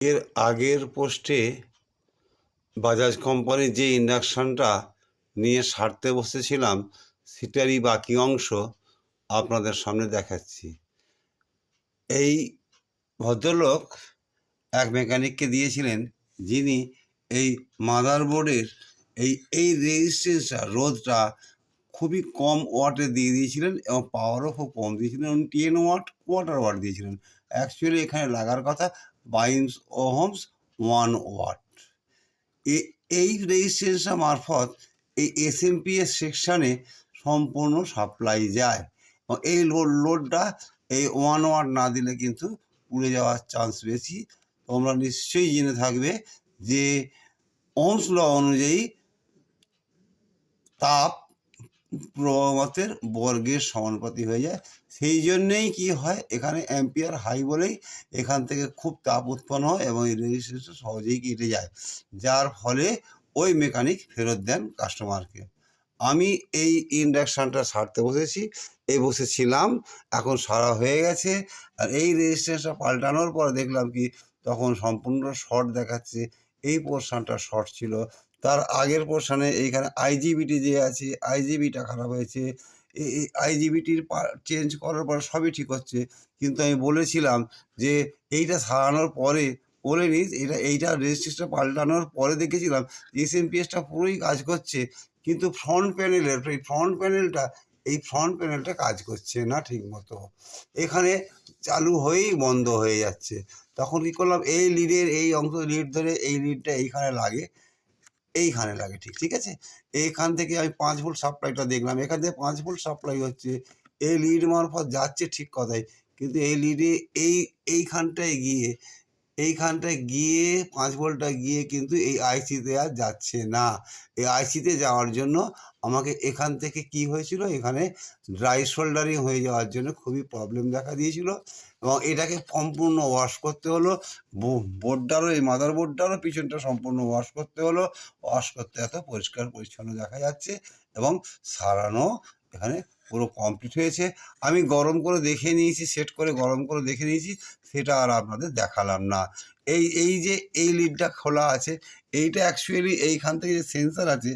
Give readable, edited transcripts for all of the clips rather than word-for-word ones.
এর আগের পোস্টে বাজাজ কোম্পানির যে ইন্ডাকশানটা নিয়ে সারতে বসেছিলাম সেটারই বাকি অংশ আপনাদের সামনে দেখাচ্ছি। এই ভদ্রলোক এক মেকানিককে দিয়েছিলেন, যিনি এই মাদারবোর্ডের এই রেজিস্ট্যান্সটা রোধটা খুবই কম ওয়াটে দিয়ে দিয়েছিলেন এবং পাওয়ারও খুব কম দিয়েছিলেন। উনি 10 ওয়াট কোয়ার্টার ওয়াট দিয়েছিলেন। অ্যাকচুয়ালি এখানে লাগার কথা 22 ওহমস 1 ওয়াট। এই রেজিস্ট্যান্সটা মারফত এই এসএমপিএস সেকশানে সম্পূর্ণ সাপ্লাই যায়। এই লোডটা এই 1 ওয়াট না দিলে কিন্তু পুড়ে যাওয়ার চান্স বেশি। তোমরা নিশ্চয়ই জেনে থাকবে যে ওহমস ল অনুযায়ী তাপ প্রবাহের বর্গের সমানুপাতি হয়ে যায়। সেই জন্যেই কি হয়, এখানে অ্যাম্পিয়ার হাই বলেই এখান থেকে খুব তাপ উৎপন্ন হয় এবং এই রেজিস্ট্যান্সটা সহজেই কেটে যায়, যার ফলে ওই মেকানিক ফেরত দেন কাস্টমারকে। আমি এই ইন্ডাকশানটা সারতে বসেছিলাম, এখন সারা হয়ে গেছে। আর এই রেজিস্ট্যান্সটা পাল্টানোর পর দেখলাম কি, তখন সম্পূর্ণ শর্ট দেখাচ্ছে। এই পোর্শনটা শর্ট ছিল, তার আগের পোর্শনে এইখানে আইজিবিটি যে আছে আইজিবিটা খারাপ হয়েছে। এই আইজিবিটির চেঞ্জ করার পর সবই ঠিক হচ্ছে, কিন্তু আমি বলেছিলাম যে এইটা সারানোর পরে বলিনি, এইটা রেজিস্ট্রেশনটা পাল্টানোর পরে দেখেছিলাম এসএমপিএসটা পুরোই কাজ করছে, কিন্তু ফ্রন্ট প্যানেলটা কাজ করছে না ঠিক মতো। এখানে চালু হয়েই বন্ধ হয়ে যাচ্ছে। তখন কী করলাম, এই লিডের এই অংশ লিড ধরে এই লিডটা এইখানে লাগে, ঠিক আছে। এইখান থেকে আমি 5 ভোল্ট সাপ্লাইটা দেখলাম, এখান থেকে 5 ভোল্ট সাপ্লাই হচ্ছে, এই লিড মারফত যাচ্ছে ঠিক কথাই, কিন্তু এই লিডে এইখানটায় গিয়ে 5 ভোল্টটা গিয়ে কিন্তু এই আইসিতে আর যাচ্ছে না। এই আইসিতে যাওয়ার জন্য আমাকে এখান থেকে কি হয়েছিল, এখানে ড্রাই সোল্ডারিং হয়ে যাওয়ার জন্য খুবই প্রবলেম দেখা দিয়েছিল এবং এটাকে সম্পূর্ণ ওয়াশ করতে হলো। বোর্ডটারও, এই মাদার বোর্ডটারও পিছনটা সম্পূর্ণ ওয়াশ করতে হলো। ওয়াশ করতে এত পরিষ্কার পরিচ্ছন্ন দেখা যাচ্ছে এবং সারানো এখানে পুরো কমপ্লিট হয়েছে। আমি গরম করে দেখে নিয়েছি, সেট করে গরম করে দেখে নিয়েছি, সেটা আর আপনাদের দেখালাম না। এই যে এই লিডটা খোলা আছে, এইটা অ্যাকচুয়ালি এইখান থেকে যে সেন্সার আছে,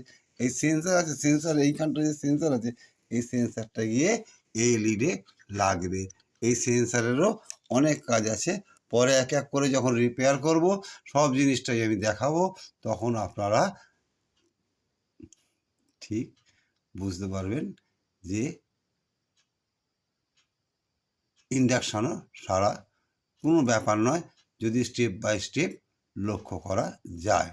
সেন্সার এইখানটা যে সেন্সার আছে, এই সেন্সারটা গিয়ে এই লিডে লাগবে। এই সেন্সারেরও অনেক কাজ আছে, পরে এক এক করে যখন রিপেয়ার করব সব জিনিসটাই আমি দেখাবো, তখন আপনারা ঠিক বুঝতে পারবেন যে ইন্ডাকশানও সারা কোনো ব্যাপার নয়, যদি স্টেপ বাই স্টেপ লক্ষ্য করা যায়।